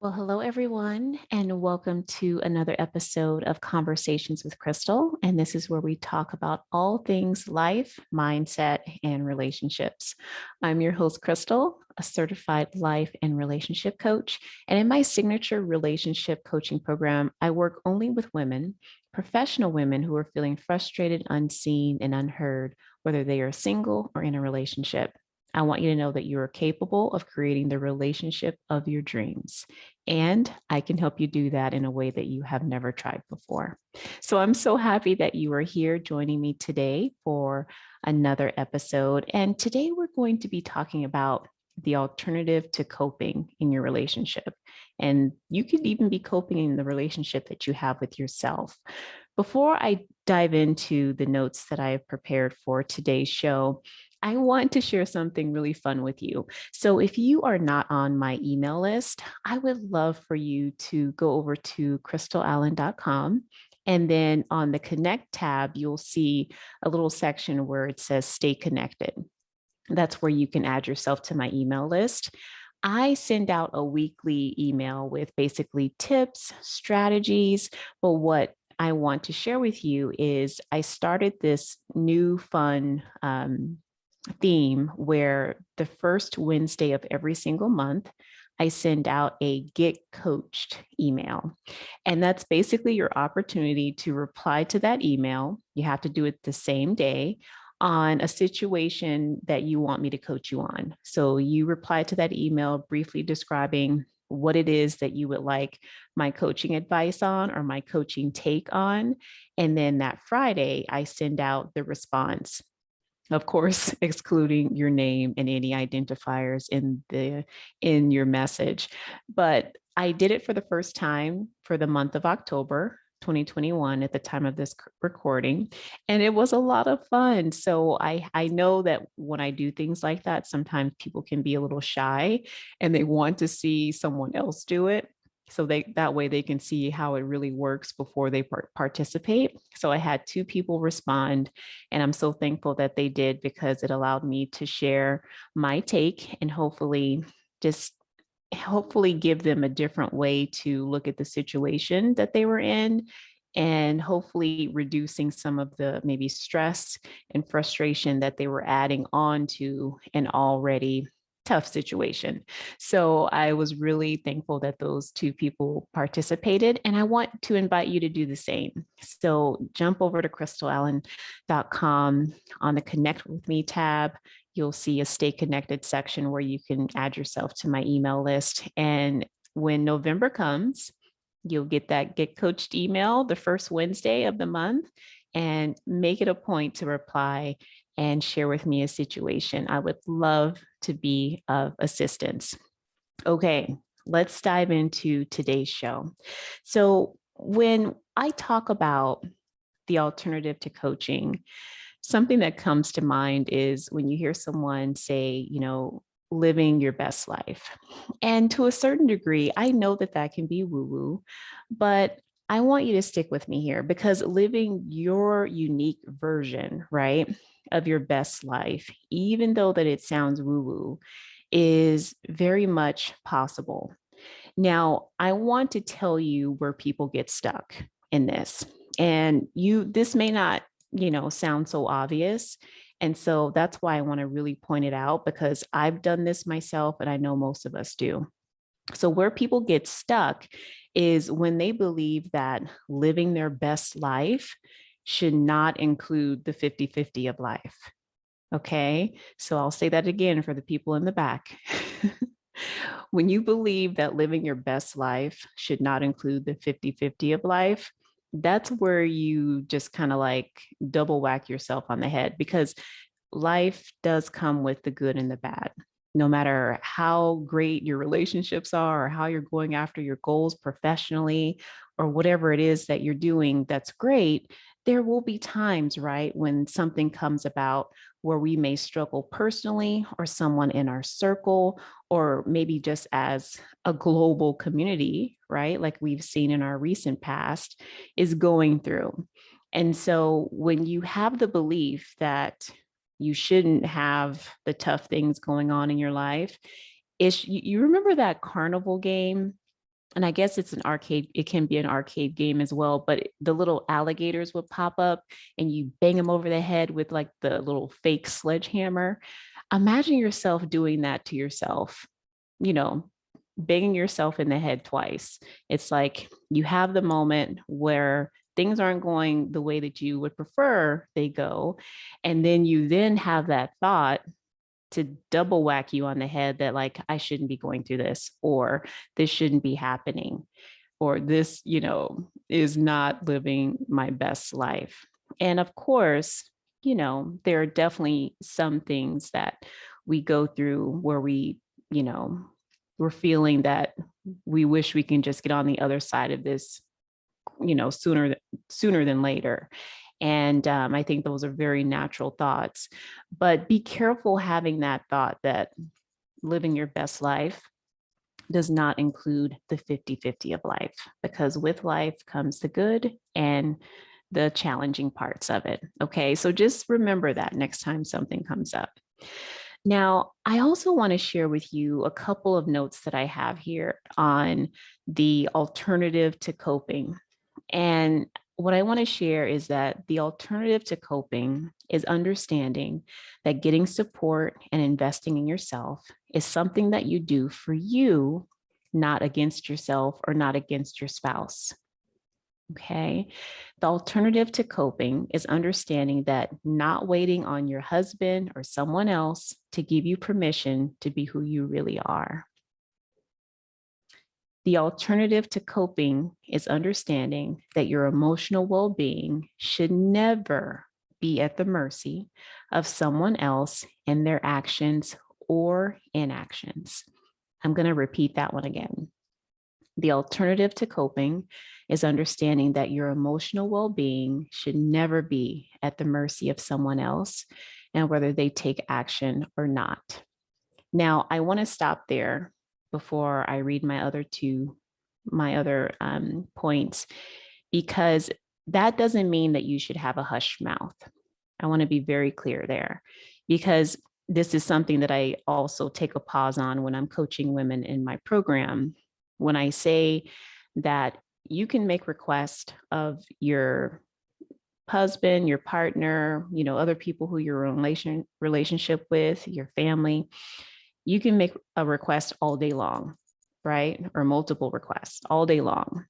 Well, hello, everyone, and welcome to another episode of Conversations with Christal. And this is where we talk about all things life, mindset, and relationships. I'm your host, Christal, a certified life and relationship coach. And in my signature relationship coaching program, I work only with women, professional women who are feeling frustrated, unseen, and unheard, whether they are single or in a relationship. I want you to know that you are capable of creating the relationship of your dreams. And I can help you do that in a way that you have never tried before. So I'm so happy that you are here joining me today for another episode. And today we're going to be talking about the alternative to coping in your relationship. And you could even be coping in the relationship that you have with yourself. Before I dive into the notes that I have prepared for today's show, I want to share something really fun with you. So, if you are not on my email list, I would love for you to go over to christalallen.com. And then on the Connect tab, you'll see a little section where it says Stay Connected. That's where you can add yourself to my email list. I send out a weekly email with basically tips, strategies, but what I want to share with you is I started this new fun theme where the first Wednesday of every single month, I send out a Get Coached email. And that's basically your opportunity to reply to that email. You have to do it the same day on a situation that you want me to coach you on. So you reply to that email briefly describing what it is that you would like my coaching advice on or my coaching take on. And then that Friday, I send out the response, of course, excluding your name and any identifiers in your message. But I did it for the first time for the month of October 2021 at the time of this recording, and it was a lot of fun. So I know that when I do things like that, sometimes people can be a little shy and they want to see someone else do it, so that way they can see how it really works before they participate. So I had two people respond, and I'm so thankful that they did, because it allowed me to share my take and just hopefully give them a different way to look at the situation that they were in, and hopefully reducing some of the maybe stress and frustration that they were adding on to an already tough situation. So I was really thankful that those two people participated, and I want to invite you to do the same. So jump over to christalallen.com. On the Connect with Me tab, you'll see a Stay Connected section where you can add yourself to my email list. And when November comes, you'll get that Get Coached email the first Wednesday of the month, and make it a point to reply and share with me a situation. I would love to be of assistance. Okay, let's dive into today's show. So, when I talk about the alternative to coaching, something that comes to mind is when you hear someone say, living your best life. And to a certain degree, I know that that can be woo woo, but I want you to stick with me here, because living your unique version, right, of your best life, even though that it sounds woo woo, is very much possible. Now, I want to tell you where people get stuck in this. And this may not, sound so obvious. And so that's why I want to really point it out, because I've done this myself and I know most of us do. So, where people get stuck is when they believe that living their best life should not include the 50-50 of life. Okay. So, I'll say that again for the people in the back. When you believe that living your best life should not include the 50-50 of life, that's where you just kind of like double whack yourself on the head, because life does come with the good and the bad. No matter how great your relationships are, or how you're going after your goals professionally, or whatever it is that you're doing that's great, there will be times, right, when something comes about where we may struggle personally, or someone in our circle, or maybe just as a global community, right, like we've seen in our recent past, is going through. And so when you have the belief that you shouldn't have the tough things going on in your life, you remember that carnival game and I guess it's an arcade, it can be an arcade game as well, but the little alligators would pop up and you bang them over the head with like the little fake sledgehammer. Imagine yourself doing that to yourself, you know, banging yourself in the head twice. It's like you have the moment where things aren't going the way that you would prefer they go. And then you then have that thought to double whack you on the head that like, I shouldn't be going through this, or this shouldn't be happening, or this, is not living my best life. And of course, there are definitely some things that we go through where you know, we're feeling that we wish we can just get on the other side of this, sooner than later. And I think those are very natural thoughts. But be careful having that thought that living your best life does not include the 50-50 of life, because with life comes the good and the challenging parts of it. Okay, so just remember that next time something comes up. Now, I also want to share with you a couple of notes that I have here on the alternative to coping. And what I want to share is that the alternative to coping is understanding that getting support and investing in yourself is something that you do for you, not against yourself or not against your spouse. Okay. The alternative to coping is understanding that not waiting on your husband or someone else to give you permission to be who you really are. The alternative to coping is understanding that your emotional well-being should never be at the mercy of someone else and their actions or inactions. I'm going to repeat that one again. The alternative to coping is understanding that your emotional well-being should never be at the mercy of someone else and whether they take action or not. Now, I want to stop there before I read my other points, because that doesn't mean that you should have a hushed mouth. I want to be very clear there, because this is something that I also take a pause on when I'm coaching women in my program. When I say that you can make requests of your husband, your partner, other people who you're in relationship with, your family, you can make a request all day long, right? Or multiple requests all day long.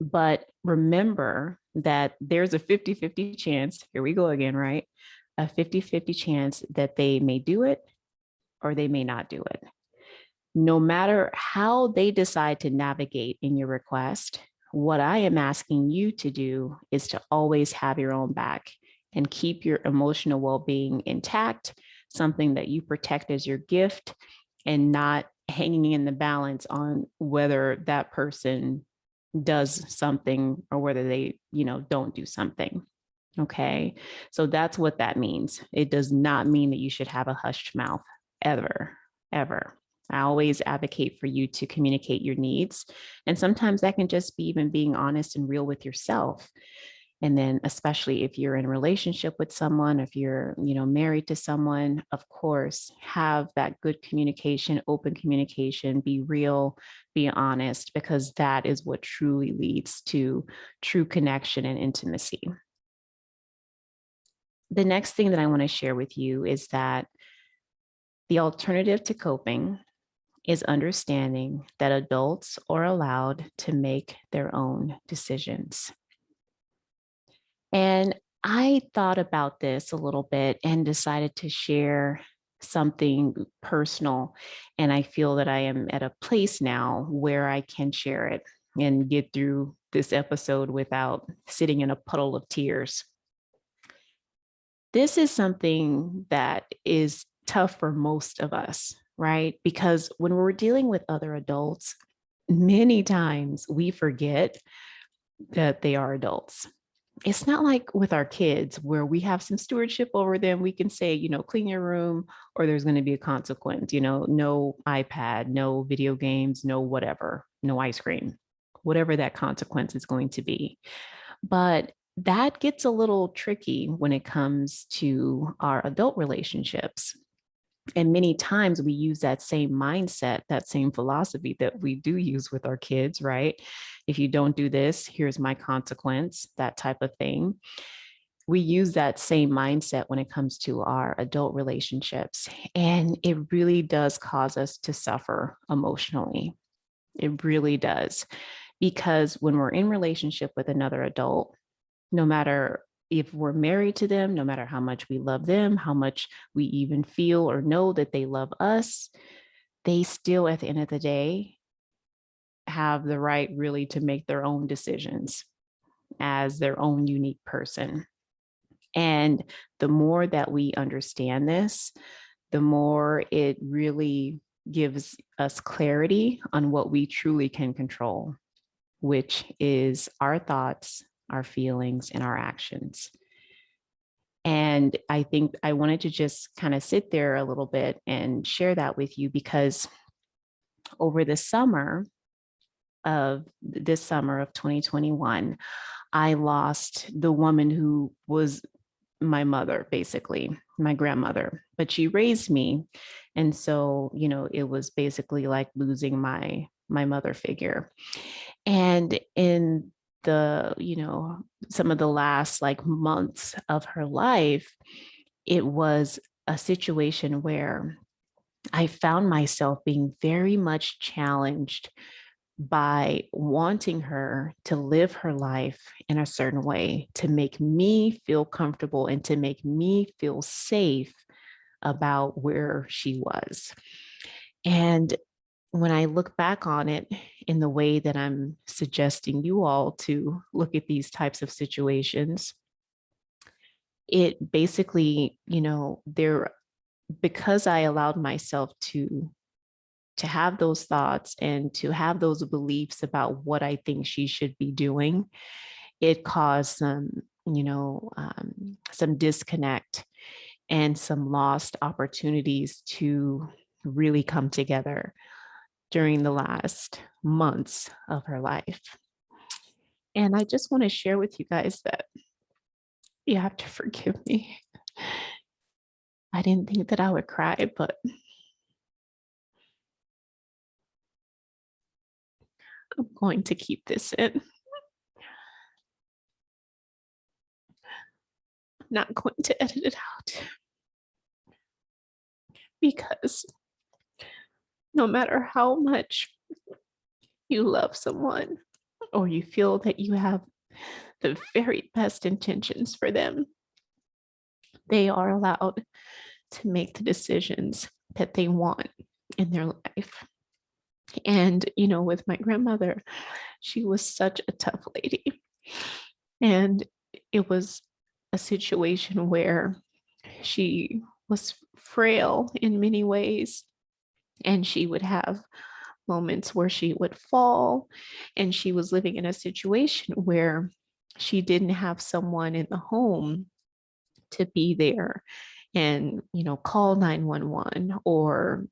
But remember that there's a 50-50 chance, here we go again, right? A 50-50 chance that they may do it or they may not do it. No matter how they decide to navigate in your request, what I am asking you to do is to always have your own back and keep your emotional well-being intact, something that you protect as your gift, and not hanging in the balance on whether that person does something or whether they, don't do something. Okay. So that's what that means. It does not mean that you should have a hushed mouth ever, ever. I always advocate for you to communicate your needs. And sometimes that can just be even being honest and real with yourself. And then, especially if you're in a relationship with someone, if you're, married to someone, of course, have that good communication, open communication, be real, be honest, because that is what truly leads to true connection and intimacy. The next thing that I want to share with you is that the alternative to coping is understanding that adults are allowed to make their own decisions. And I thought about this a little bit and decided to share something personal. And I feel that I am at a place now where I can share it and get through this episode without sitting in a puddle of tears. This is something that is tough for most of us, right? Because when we're dealing with other adults, many times we forget that they are adults. It's not like with our kids where we have some stewardship over them. We can say, clean your room, or there's going to be a consequence, no iPad, no video games, no whatever, no ice cream, whatever that consequence is going to be. But that gets a little tricky when it comes to our adult relationships. And many times we use that same mindset, that same philosophy that we do use with our kids, right? If you don't do this, here's my consequence, that type of thing. We use that same mindset when it comes to our adult relationships. And it really does cause us to suffer emotionally. It really does. Because when we're in relationship with another adult, no matter if we're married to them, no matter how much we love them, how much we even feel or know that they love us, they still, at the end of the day, have the right really to make their own decisions as their own unique person. And the more that we understand this, the more it really gives us clarity on what we truly can control, which is our thoughts, our feelings, and our actions. And I think I wanted to just kind of sit there a little bit and share that with you, because over the summer of 2021, I lost the woman who was my mother, basically my grandmother, but she raised me. And so, it was basically like losing my mother figure. And in some of the last like months of her life, it was a situation where I found myself being very much challenged by wanting her to live her life in a certain way to make me feel comfortable and to make me feel safe about where she was. And when I look back on it in the way that I'm suggesting you all to look at these types of situations, it basically, because I allowed myself to have those thoughts and to have those beliefs about what I think she should be doing, it caused some disconnect and some lost opportunities to really come together during the last months of her life. And I just want to share with you guys that you have to forgive me. I didn't think that I would cry, but I'm going to keep this in. I'm not going to edit it out, because no matter how much you love someone or you feel that you have the very best intentions for them, they are allowed to make the decisions that they want in their life. And, with my grandmother, she was such a tough lady. And it was a situation where she was frail in many ways. And she would have moments where she would fall. And she was living in a situation where she didn't have someone in the home to be there and, call 911 or,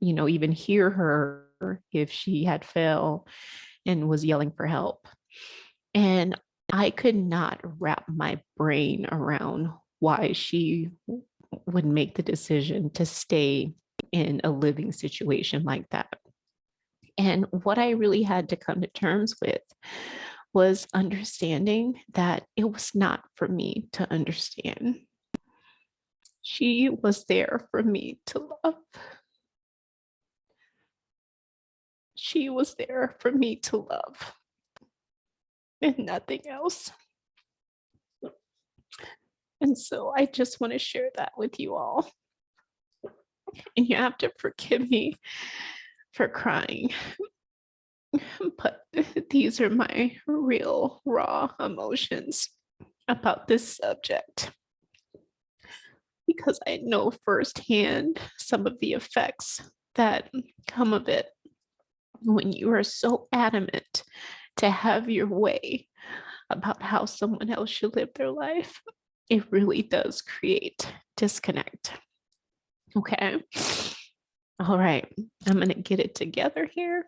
even hear her if she had fell and was yelling for help. And I could not wrap my brain around why she would make the decision to stay in a living situation like that. And what I really had to come to terms with was understanding that it was not for me to understand. She was there for me to love. She was there for me to love and nothing else. And so I just want to share that with you all. And you have to forgive me for crying. But these are my real, raw emotions about this subject, because I know firsthand some of the effects that come of it when you are so adamant to have your way about how someone else should live their life. It really does create disconnect. Okay. All right. I'm going to get it together here.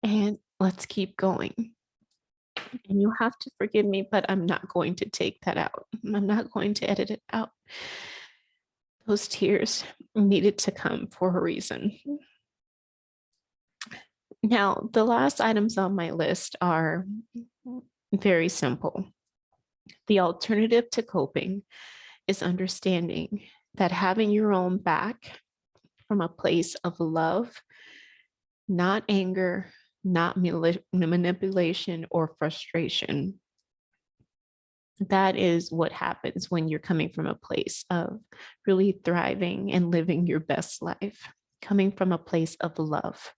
And let's keep going. And you have to forgive me, but I'm not going to take that out. I'm not going to edit it out. those tears needed to come for a reason. Now, the last items on my list are very simple. The alternative to coping is understanding that having your own back from a place of love, not anger, not manipulation or frustration. That is what happens when you're coming from a place of really thriving and living your best life, coming from a place of love.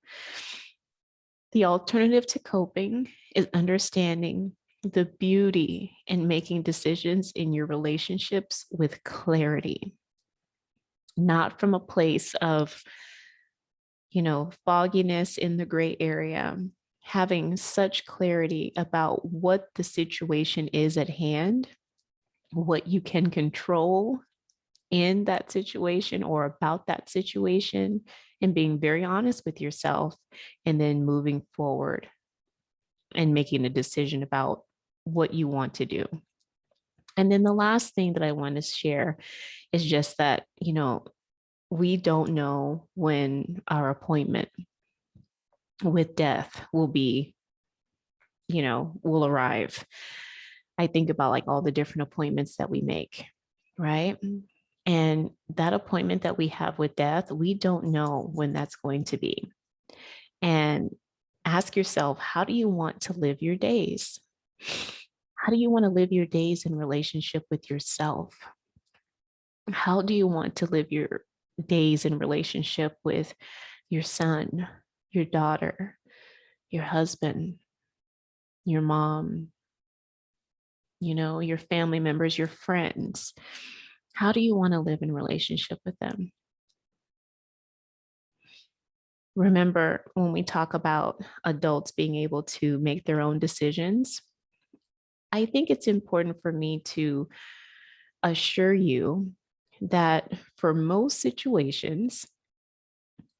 The alternative to coping is understanding the beauty in making decisions in your relationships with clarity, not from a place of, fogginess in the gray area, having such clarity about what the situation is at hand, what you can control in that situation or about that situation, and being very honest with yourself, and then moving forward and making a decision about what you want to do. And then the last thing that I want to share is just that, we don't know when our appointment with death will arrive. I think about like all the different appointments that we make, right? And that appointment that we have with death, we don't know when that's going to be. And ask yourself, how do you want to live your days? How do you want to live your days in relationship with yourself? How do you want to live your days in relationship with your son, your daughter, your husband, your mom, your family members, your friends? How do you want to live in relationship with them? Remember, when we talk about adults being able to make their own decisions, I think it's important for me to assure you that for most situations,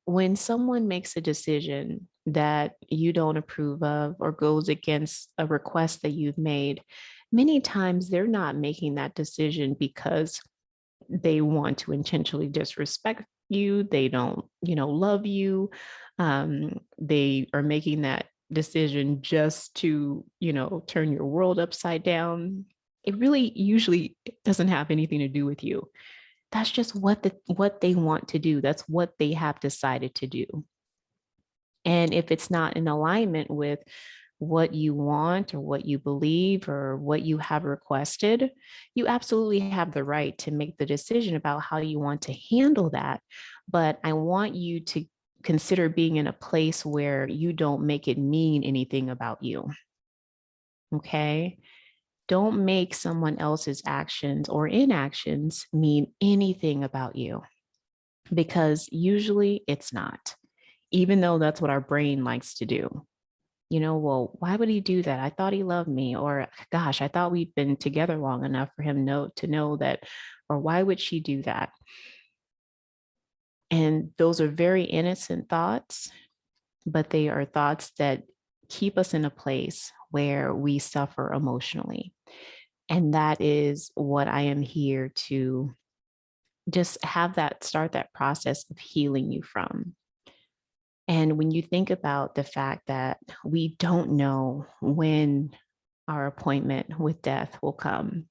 when someone makes a decision that you don't approve of or goes against a request that you've made, many times they're not making that decision because they want to intentionally disrespect you. They don't, love you. They are making that decision just to, turn your world upside down. It really usually doesn't have anything to do with you. That's just what they want to do. That's what they have decided to do. And if it's not in alignment with what you want or what you believe or what you have requested, you absolutely have the right to make the decision about how you want to handle that. But I want you to consider being in a place where you don't make it mean anything about you. Okay? Don't make someone else's actions or inactions mean anything about you, because usually it's not, even though that's what our brain likes to do. Well, why would he do that? I thought he loved me. Or gosh, I thought we'd been together long enough for him to know that. Or why would she do that? And those are very innocent thoughts, but they are thoughts that keep us in a place where we suffer emotionally. And that is what I am here to just start that process of healing you from. And when you think about the fact that we don't know when our appointment with death will come,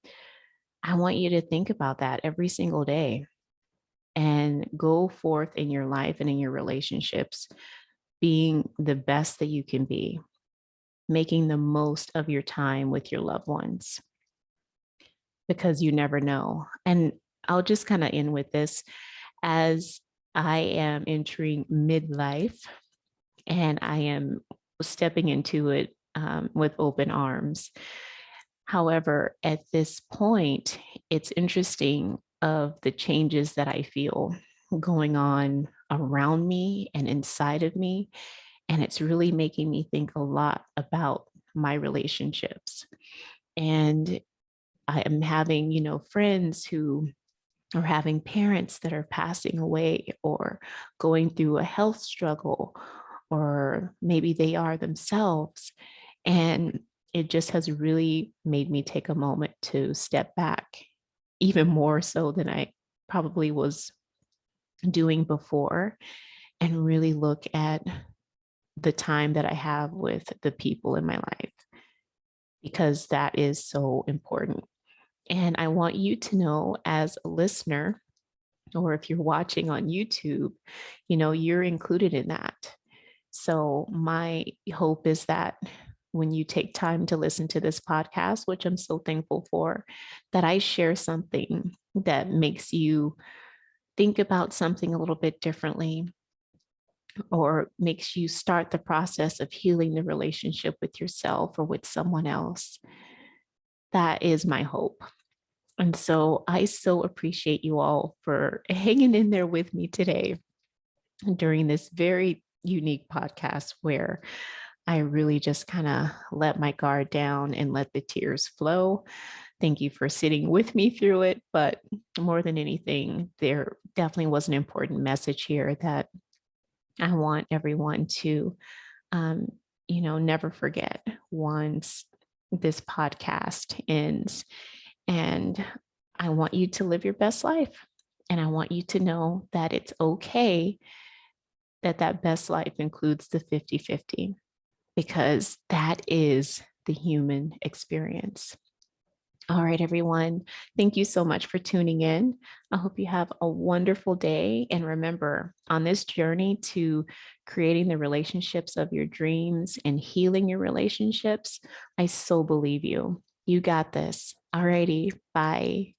I want you to think about that every single day and go forth in your life and in your relationships, being the best that you can be, making the most of your time with your loved ones, because you never know. And I'll just kind of end with this. As I am entering midlife and I am stepping into it with open arms. However, at this point, it's interesting of the changes that I feel going on around me and inside of me. And it's really making me think a lot about my relationships. And I am having, friends who are having parents that are passing away or going through a health struggle, or maybe they are themselves. And it just has really made me take a moment to step back, even more so than I probably was doing before and really look at the time that I have with the people in my life, because that is so important. And I want you to know, as a listener, or if you're watching on YouTube, you're included in that. So my hope is that when you take time to listen to this podcast, which I'm so thankful for, that I share something that makes you think about something a little bit differently, or makes you start the process of healing the relationship with yourself or with someone else. That is my hope. And so I so appreciate you all for hanging in there with me today during this very unique podcast where I really just kind of let my guard down and let the tears flow. Thank you for sitting with me through it. But more than anything, there definitely was an important message here that I want everyone to, um, never forget once this podcast ends. And I want you to live your best life. And I want you to know that it's okay that that best life includes the 50-50, because that is the human experience. All right, everyone. Thank you so much for tuning in. I hope you have a wonderful day. And remember, on this journey to creating the relationships of your dreams and healing your relationships, I so believe you. You got this. All righty. Bye.